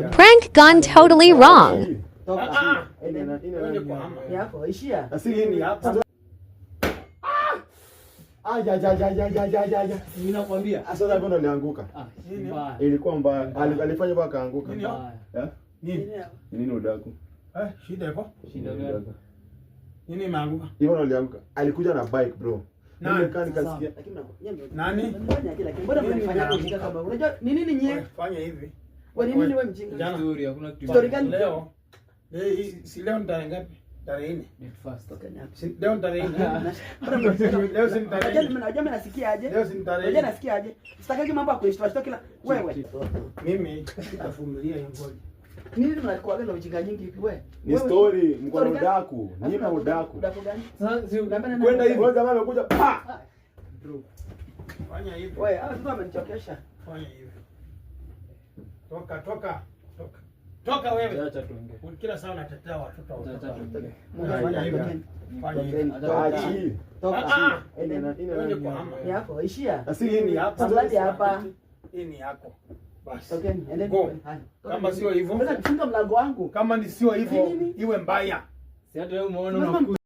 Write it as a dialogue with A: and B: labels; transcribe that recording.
A: Prank gone totally wrong.
B: Ninakwambia. Sasa hapo ndo alianguka. Ilikuwa mbaya. Alifanya mpaka akaanguka. Nini udaku?
C: Shida iko?
B: Shida gani?
C: Nini imeanguka?
B: Hiyo ndo alianguka. Alikuja na bike bro.
C: Nani
B: nikasikia.
C: Nani?
D: Mbona mnafanya ujinga kama? Unajua ni nini nyie?
C: Fanya hivi.
D: Kwa nini wewe mjinga?
C: Story hakuna kitu.
D: Story gani
C: Leo? Si leo tarehe ngapi? Tarehe 4.
D: First okay na.
C: Leo tarehe 4. Leo si tarehe.
D: Unajua mimi nasikia aje?
C: Leo si tarehe.
D: Unajua nasikia aje? Sitaki mambo ya kuishtua kila wewe.
C: Mimi nitavumilia ngoja.
D: Nini mnakuwa na ujinga nyingi hivi wewe?
B: Ni story mkono daku. Nyima udaku.
D: Udaku gani?
B: Sasa kwenda hivi. Wewe jamaa amekuja pa.
C: Bro. Fanya hivi.
D: Wewe, hawa tu wamenichokesha.
C: Fanya hivi. Toka wewe.
E: Acha tuongee.
C: Kila saa unatetea watoto wa watoto.
D: Fanya hivi.
C: Fanya hivi.
D: Toka.
C: Ndio kwa hama.
D: Ni hapo, ishia.
C: Asili ni hapa.
D: Samladi hapa.
C: Hii ni yako. Basi.
D: Okay,
C: Go. Kama sio hivyo.
D: Unaweza kufunga mlango wangu.
C: Kama ni sio hivyo iwe mbaya.
E: Si hata wewe umeona